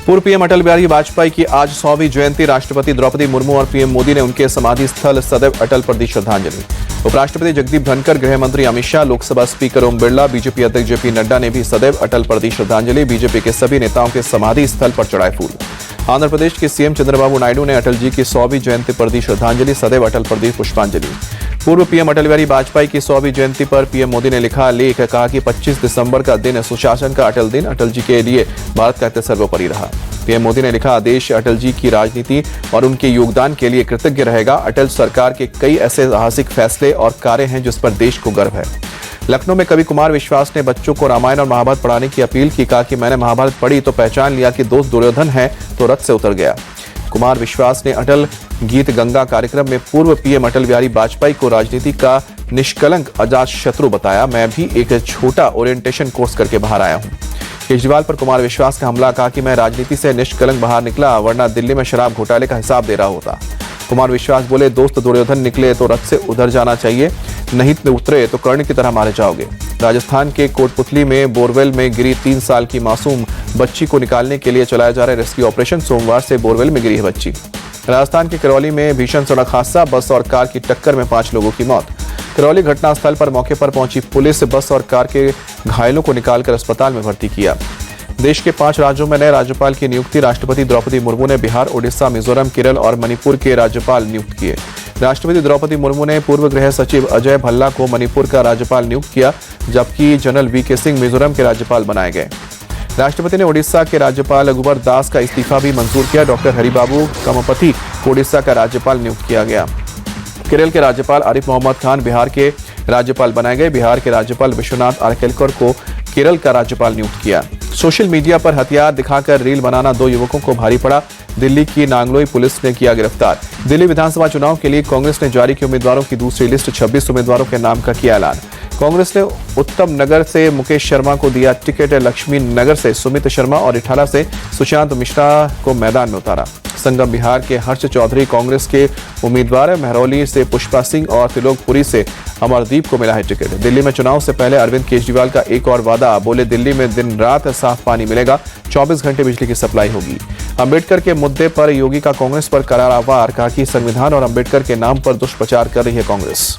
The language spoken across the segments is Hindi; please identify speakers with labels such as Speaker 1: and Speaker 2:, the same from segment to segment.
Speaker 1: पूर्व पीएम अटल बिहारी वाजपेयी की आज 100वीं जयंती। राष्ट्रपति द्रौपदी मुर्मू और पीएम मोदी ने उनके समाधि स्थल सदैव अटल पर दी श्रद्धांजलि। उपराष्ट्रपति जगदीप धनखड़, गृह मंत्री अमित शाह, लोकसभा स्पीकर ओम बिरला, बीजेपी अध्यक्ष जेपी नड्डा ने भी सदैव अटल पर दी श्रद्धांजलि। बीजेपी के सभी नेताओं के समाधि स्थल पर चढ़ाए फूल। आंध्र प्रदेश के सीएम चंद्रबाबू नायडू ने अटल जी की 100वीं जयंती पर दी श्रद्धांजलि। सदैव अटल पर दी पुष्पांजलि। पूर्व पीएम अटल बिहारी वाजपेयी की 100वीं जयंती पर पीएम मोदी ने लिखा लेख, कहा कि 25 दिसंबर का दिन सुशासन का अटल दिन अटल जी के लिए भारत का हित सर्वोपरि रहा। पीएम मोदी ने लिखा, देश अटल जी की राजनीति और उनके योगदान के लिए कृतज्ञ रहेगा। अटल सरकार के कई ऐसे साहसिक फैसले और कार्य हैं जिस पर देश को गर्व है। लखनऊ में कवि कुमार विश्वास ने बच्चों को रामायण और महाभारत पढ़ाने की अपील की। कहा कि मैंने महाभारत पढ़ी तो पहचान लिया कि दोस्त दुर्योधन है तो रथ से उतर गया। कुमार विश्वास ने अटल गीत गंगा कार्यक्रम में पूर्व पीएम अटल बिहारी वाजपेयी को राजनीति का निष्कलंक अजात शत्रु बताया। मैं भी एक छोटा ओरिएंटेशन कोर्स करके बाहर आया हूं। केजरीवाल पर कुमार विश्वास का हमला, कहा कि मैं राजनीति से निष्कलंक बाहर निकला वरना दिल्ली में शराब घोटाले का हिसाब दे रहा होता। कुमार विश्वास बोले, दोस्त दुर्योधन निकले तो रथ से उधर जाना चाहिए, नहीं उतरे तो कर्ण की तरह मारे जाओगे। राजस्थान के कोटपुतली में बोरवेल में गिरी 3 साल की मासूम बच्ची को निकालने के लिए चलाया जा रहा रेस्क्यू ऑपरेशन। सोमवार से बोरवेल में गिरी है बच्ची। राजस्थान के करौली में भीषण सड़क हादसा, बस और कार की टक्कर में 5 लोगों की मौत। करौली घटनास्थल पर मौके पर पहुंची पुलिस बस और कार के घायलों को निकालकर अस्पताल में भर्ती किया। देश के 5 राज्यों में नए राज्यपाल की नियुक्ति। राष्ट्रपति द्रौपदी मुर्मू ने बिहार, ओडिशा, मिजोरम, केरल और मणिपुर के राज्यपाल नियुक्त किए। राष्ट्रपति द्रौपदी मुर्मू ने पूर्व गृह सचिव अजय भल्ला को मणिपुर का राज्यपाल नियुक्त किया, जबकि जनरल वीके सिंह मिजोरम के राज्यपाल बनाए गए। राष्ट्रपति ने ओडिशा के राज्यपाल रघुवर दास का इस्तीफा भी मंजूर किया। डॉक्टर हरिबाबू कमपति को ओडिशा का राज्यपाल नियुक्त किया गया। केरल के राज्यपाल आरिफ मोहम्मद खान बिहार के राज्यपाल बनाए गए। बिहार के राज्यपाल विश्वनाथ आर्केलकर को केरल का राज्यपाल नियुक्त किया। सोशल मीडिया पर हथियार दिखाकर रील बनाना 2 युवकों को भारी पड़ा। दिल्ली की नांगलोई पुलिस ने किया गिरफ्तार। दिल्ली विधानसभा चुनाव के लिए कांग्रेस ने जारी की उम्मीदवारों की दूसरी लिस्ट। 26 उम्मीदवारों के नाम का किया ऐलान। कांग्रेस ने उत्तम नगर से मुकेश शर्मा को दिया टिकट, लक्ष्मी नगर से सुमित शर्मा और इटाला से सुशांत मिश्रा को मैदान में उतारा। संगम बिहार के हर्ष चौधरी कांग्रेस के उम्मीदवार है। महरौली से पुष्पा सिंह और त्रिलोकपुरी से अमरदीप को मिला है टिकट। दिल्ली में चुनाव से पहले अरविंद केजरीवाल का एक और वादा, बोले दिल्ली में दिन रात साफ पानी मिलेगा, 24 घंटे बिजली की सप्लाई होगी। अंबेडकर के मुद्दे पर योगी का कांग्रेस पर करारा वार, कहा कि संविधान और अंबेडकर के नाम पर दुष्प्रचार कर रही है कांग्रेस।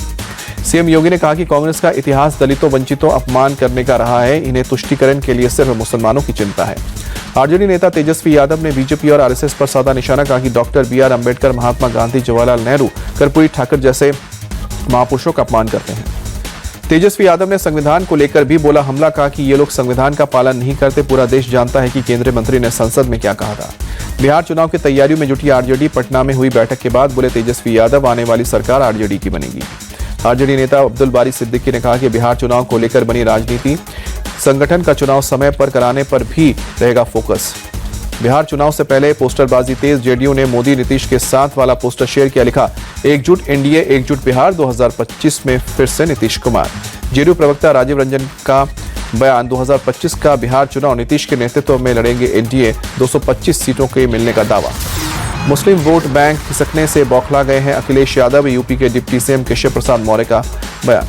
Speaker 1: सीएम योगी ने कहा कि कांग्रेस का इतिहास दलितों, वंचितों अपमान करने का रहा है। इन्हें तुष्टीकरण के लिए सिर्फ मुसलमानों की चिंता है। आरजेडी नेता तेजस्वी यादव ने बीजेपी और आरएसएस पर साधा निशाना, कहा कि डॉक्टर बीआर अंबेडकर, महात्मा गांधी, जवाहरलाल नेहरू, कर्पूरी ठाकुर जैसे महापुरुषों का अपमान करते हैं। तेजस्वी यादव ने संविधान को लेकर भी बोला हमला, कहा कि ये लोग संविधान का पालन नहीं करते। पूरा देश जानता है कि केंद्रीय मंत्री ने संसद में क्या कहा था। बिहार चुनाव की तैयारियों में जुटी आरजेडी। पटना में हुई बैठक के बाद बोले तेजस्वी यादव, आने वाली सरकार आरजेडी की बनेगी। आरजेडी नेता अब्दुल बारी सिद्दीकी ने कहा कि बिहार चुनाव को लेकर बनी राजनीति, संगठन का चुनाव समय पर कराने पर भी रहेगा फोकस। बिहार चुनाव से पहले पोस्टरबाजी तेज। जेडीयू ने मोदी नीतीश के साथ वाला पोस्टर शेयर किया, लिखा एकजुट एनडीए, एकजुट बिहार, 2025 में फिर से नीतीश कुमार। जेडीयू प्रवक्ता राजीव रंजन का बयान, 2025 का बिहार चुनाव नीतीश के नेतृत्व में लड़ेंगे एनडीए, 225 सीटों के मिलने का दावा। मुस्लिम वोट बैंक खिसकने से बौखला गए हैं अखिलेश यादव। यूपी के डिप्टी सीएम केशव प्रसाद मौर्य का बयान।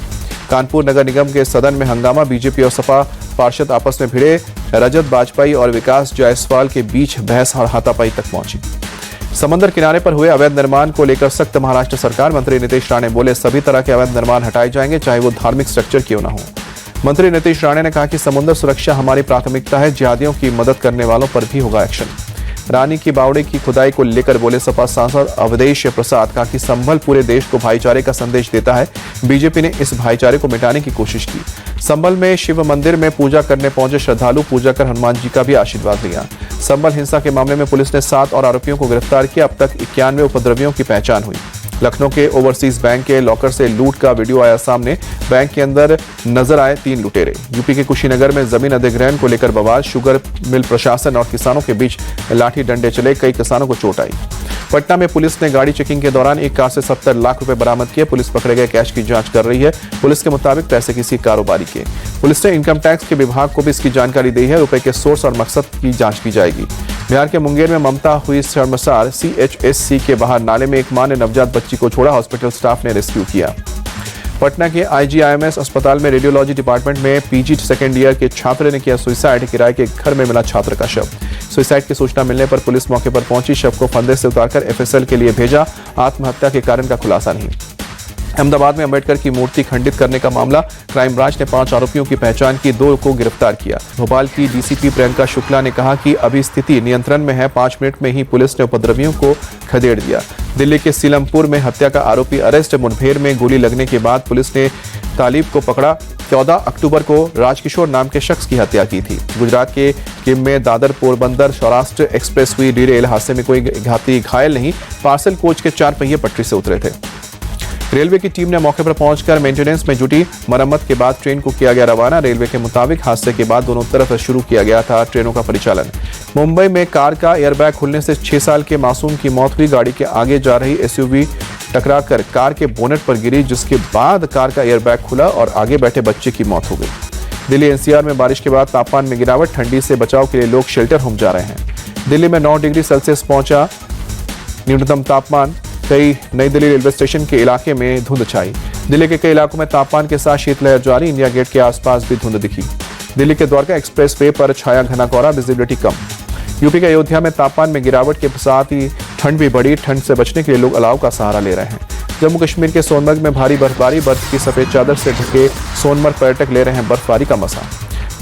Speaker 1: कानपुर नगर निगम के सदन में हंगामा, बीजेपी और सपा पार्षद आपस में भिड़े। रजत वाजपेयी और विकास जायसवाल के बीच बहस और हाथापाई तक पहुंची। समंदर किनारे पर हुए अवैध निर्माण को लेकर सख्त महाराष्ट्र सरकार। मंत्री नीतीश राणे बोले, सभी तरह के अवैध निर्माण हटाए जाएंगे, चाहे वो धार्मिक स्ट्रक्चर क्यों न हो। मंत्री नीतीश राणे ने कहा कि समुद्र सुरक्षा हमारी प्राथमिकता है, जिहादियों की मदद करने वालों पर भी होगा एक्शन। रानी की बावड़ी की खुदाई को लेकर बोले सपा सांसद अवधेश प्रसाद, कहा कि संभल पूरे देश को भाईचारे का संदेश देता है। बीजेपी ने इस भाईचारे को मिटाने की कोशिश की। संभल में शिव मंदिर में पूजा करने पहुंचे श्रद्धालु, पूजा कर हनुमान जी का भी आशीर्वाद लिया। संभल हिंसा के मामले में पुलिस ने 7 और आरोपियों को गिरफ्तार किया। अब तक 91 उपद्रवियों की पहचान हुई। लखनऊ के ओवरसीज बैंक के लॉकर से लूट का वीडियो आया सामने। बैंक के अंदर नजर आए 3 लुटेरे। यूपी के कुशीनगर में जमीन अधिग्रहण को लेकर बवाल। शुगर मिल प्रशासन और किसानों के बीच लाठी डंडे चले, कई किसानों को चोट आई। पटना में पुलिस ने गाड़ी चेकिंग के दौरान एक कार से 70 लाख रुपए बरामद किए। पुलिस पकड़े गए कैश की जांच कर रही है। पुलिस के मुताबिक पैसे किसी कारोबारी के। पुलिस ने इनकम टैक्स के विभाग को भी इसकी जानकारी दी है। रुपए के सोर्स और मकसद की जांच की जाएगी। बिहार के मुंगेर में ममता हुई शर्मसार। सीएचएससी के बाहर नाले में एक मां ने नवजात बच्ची को छोड़ा, हॉस्पिटल स्टाफ ने रेस्क्यू किया। पटना के आईजीआईएमएस अस्पताल में रेडियोलॉजी डिपार्टमेंट में पीजी सेकेंड ईयर के छात्र ने किया सुसाइड। किराए के घर में मिला छात्र का शव। सुसाइड की सूचना मिलने पर पुलिस मौके पर पहुंची, शव को फंदे से उतारकर एफएसएल के लिए भेजा। आत्महत्या के कारण का खुलासा नहीं। अहमदाबाद में अंबेडकर की मूर्ति खंडित करने का मामला, क्राइम ब्रांच ने 5 आरोपियों की पहचान की, 2 को गिरफ्तार किया। भोपाल की डीसीपी प्रियंका शुक्ला ने कहा कि अभी स्थिति नियंत्रण में है, 5 मिनट में ही पुलिस ने उपद्रवियों को खदेड़ दिया। दिल्ली के सीलमपुर में हत्या का आरोपी अरेस्ट, मुठभेड़ में गोली लगने के बाद पुलिस ने तालिब को पकड़ा। 14 अक्टूबर को राजकिशोर नाम के शख्स की हत्या की थी। गुजरात के किम में दादर पोरबंदर सौराष्ट्र एक्सप्रेस हुई डिरेल, हादसे में कोई घाती घायल नहीं, पार्सल कोच के 4 पहिए पटरी से उतरे थे। रेलवे की टीम ने मौके पर पहुंचकर मेंटेनेंस में जुटी, मरम्मत के बाद ट्रेन को किया गया रवाना। रेलवे के मुताबिक हादसे के बाद दोनों तरफ शुरू किया गया था ट्रेनों का परिचालन। मुंबई में कार का एयरबैग खुलने से 6 साल के मासूम की मौत हुई। गाड़ी के आगे जा रही एसयूवी टकराकर कार के बोनेट पर गिरी, जिसके बाद कार का एयरबैग खुला और आगे बैठे बच्चे की मौत हो गई। दिल्ली एनसीआर में बारिश के बाद तापमान में गिरावट, ठंडी से बचाव के लिए लोग शेल्टर होम जा रहे हैं। दिल्ली में 9 डिग्री सेल्सियस पहुंचा न्यूनतम तापमान। कई नई दिल्ली रेलवे स्टेशन के इलाके में धुंध छाई। दिल्ली के कई इलाकों में तापमान के साथ शीतलहर जारी, इंडिया गेट के आसपास भी धुंध दिखी। दिल्ली के द्वारका एक्सप्रेस वे पर छाया घना कोहरा, विजिबिलिटी कम। यूपी के अयोध्या में तापमान में गिरावट के साथ ही ठंड भी बढ़ी, ठंड से बचने के लिए लोग अलाव का सहारा ले रहे हैं। जम्मू कश्मीर के सोनमर्ग में भारी बर्फबारी, बर्फ की सफेद चादर से ढके सोनमर्ग पर्यटक ले रहे हैं बर्फबारी का मजा।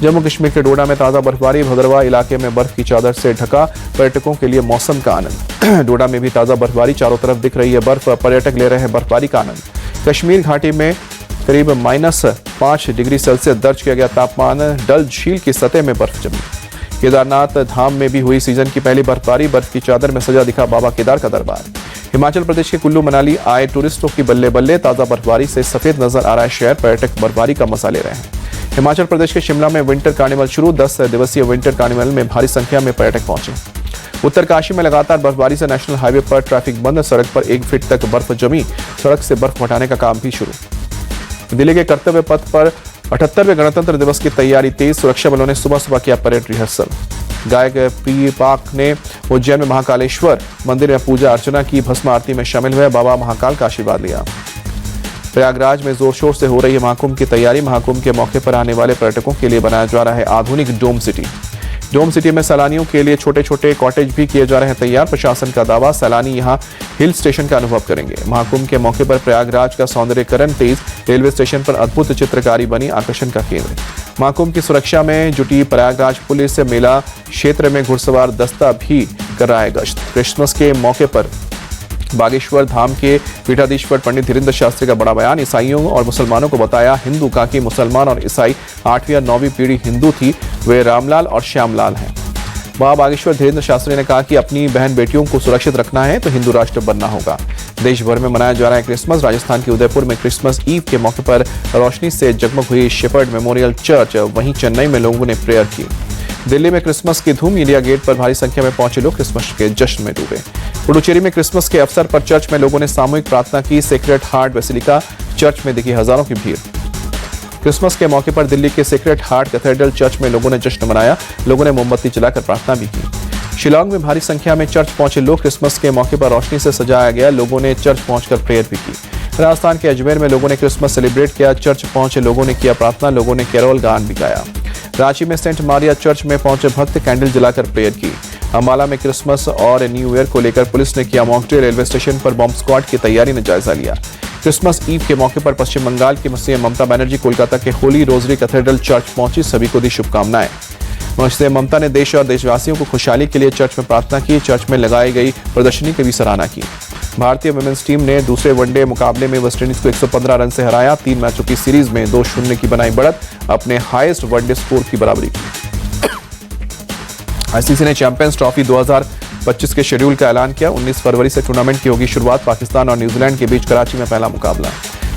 Speaker 1: जम्मू कश्मीर के डोडा में ताजा बर्फबारी, भदरवा इलाके में बर्फ की चादर से ढका, पर्यटकों के लिए मौसम का आनंद। डोडा में भी ताजा बर्फबारी, चारों तरफ दिख रही है बर्फ, पर्यटक ले रहे हैं बर्फबारी का आनंद। कश्मीर घाटी में करीब -5 डिग्री सेल्सियस दर्ज किया गया तापमान, डल झील की सतह में बर्फ जमी। केदारनाथ धाम में भी हुई सीजन की पहली बर्फबारी, बर्फ की चादर में सजा दिखा बाबा केदार का दरबार। हिमाचल प्रदेश के कुल्लू मनाली आए टूरिस्टों की बल्ले बल्ले, ताजा बर्फबारी से सफेद नजर आ रहा है शहर, पर्यटक बर्फबारी का मजा ले रहे हैं। हिमाचल प्रदेश के शिमला में विंटर कार्निवल शुरू, 10 दिवसीय विंटर कार्निवल में भारी संख्या में पर्यटक पहुंचे। उत्तरकाशी में लगातार बर्फबारी से नेशनल हाईवे पर ट्रैफिक बंद, सड़क पर 1 फीट तक बर्फ जमी, सड़क से बर्फ हटाने का काम भी शुरू। दिल्ली के कर्तव्य पथ पर 78वें गणतंत्र दिवस की तैयारी तेज, सुरक्षा बलों ने सुबह किया परेड रिहर्सल। गायक पी पाक ने उज्जैन में महाकालेश्वर मंदिर में पूजा अर्चना की, भस्म आरती में शामिल हुए, बाबा महाकाल का आशीर्वाद लिया। प्रयागराज में जोर शोर से हो रही है महाकुंभ की तैयारी, महाकुंभ के मौके पर आने वाले पर्यटकों के लिए बनाया जा रहा है आधुनिक डोम सिटी। डोम सिटी में सैलानियों के लिए छोटे छोटे कॉटेज भी किए जा रहे हैं तैयार, प्रशासन का दावा सैलानी यहां हिल स्टेशन का अनुभव करेंगे। महाकुंभ के मौके पर प्रयागराज का सौंदर्यीकरण तेज, रेलवे स्टेशन पर अद्भुत चित्रकारी बनी आकर्षण का केंद्र। महाकुंभ की सुरक्षा में जुटी प्रयागराज पुलिस मेला क्षेत्र में घुड़सवार दस्ता भी कर रहा है गश्त। क्रिसमस के मौके पर बागेश्वर धाम के पीठाधीश्वर पंडित धीरेन्द्र शास्त्री का बड़ा बयान, ईसाइयों और मुसलमानों को बताया हिंदू का कि मुसलमान और ईसाई 8वीं और 9वीं पीढ़ी हिंदू थी, वे रामलाल और श्यामलाल हैं। वहां बागेश्वर धीरेन्द्र शास्त्री ने कहा कि अपनी बहन बेटियों को सुरक्षित रखना है तो हिंदू राष्ट्र बनना होगा। देश भर में मनाया जा रहा है क्रिसमस, राजस्थान के उदयपुर में क्रिसमस ईव के मौके पर रोशनी से जगमग हुई शेपर्ड मेमोरियल चर्च, वहीं चेन्नई में लोगों ने प्रेयर की। दिल्ली में क्रिसमस की धूम, इंडिया गेट पर भारी संख्या में पहुंचे लोग क्रिसमस के जश्न में डूबे। पुडुचेरी में क्रिसमस के अवसर पर चर्च में लोगों ने सामूहिक प्रार्थना की, सेक्रेड हार्ट बेसिलिका चर्च में दिखी हजारों की भीड़। क्रिसमस के मौके पर दिल्ली के सेक्रेड हार्ट कैथेड्रल चर्च में लोगों ने जश्न मनाया, लोगों ने मोमबत्ती जलाकर प्रार्थना भी की। शिलांग में भारी संख्या में चर्च पहुंचे लोग, क्रिसमस के मौके पर रोशनी से सजाया गया, लोगों ने चर्च पहुंचकर प्रेयर भी की। राजस्थान के अजमेर में लोगों ने क्रिसमस सेलिब्रेट किया, चर्च पहुंचे लोगों ने किया प्रार्थना, लोगों ने कैरोल गान भी गाया। रांची में सेंट मारिया चर्च में पहुंचे भक्त कैंडल जलाकर प्रेयर की। अंबाला में क्रिसमस और न्यू ईयर को लेकर पुलिस ने किया मॉक ड्रिल, रेलवे स्टेशन पर बॉम्ब स्क्वाड की तैयारी ने जायजा लिया। क्रिसमस ईव के मौके पर पश्चिम बंगाल की सीएम ममता बनर्जी कोलकाता के होली रोजरी कैथेड्रल चर्च पहुंची, सभी को दी शुभकामनाएं। सीएम ममता ने देश और देशवासियों को खुशहाली के लिए चर्च में प्रार्थना की, चर्च में लगाई गई प्रदर्शनी की भी सराहना की। भारतीय वुमेन्स टीम ने दूसरे वनडे मुकाबले में वेस्टइंडीज को 115 रन से हराया, 3 मैचों की सीरीज में 2-0 की बनाई बढ़त, अपने हाईएस्ट वनडे स्कोर की बराबरी की। आईसीसी ने चैंपियंस ट्रॉफी 2025 के शेड्यूल का ऐलान किया, 19 फरवरी से टूर्नामेंट की होगी शुरुआत, पाकिस्तान और न्यूजीलैंड के बीच कराची में पहला मुकाबला।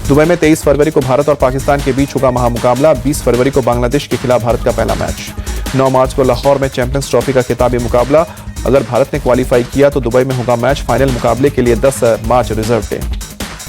Speaker 1: दुबई में 23 फरवरी को भारत और पाकिस्तान के बीच होगा महामुकाबला, 20 फरवरी को बांग्लादेश के खिलाफ भारत का पहला मैच। 9 मार्च को लाहौर में चैंपियंस ट्रॉफी का खिताबी मुकाबला, अगर भारत ने क्वालिफाई किया तो दुबई में होगा मैच, फाइनल मुकाबले के लिए 10 मार्च रिजर्व डे।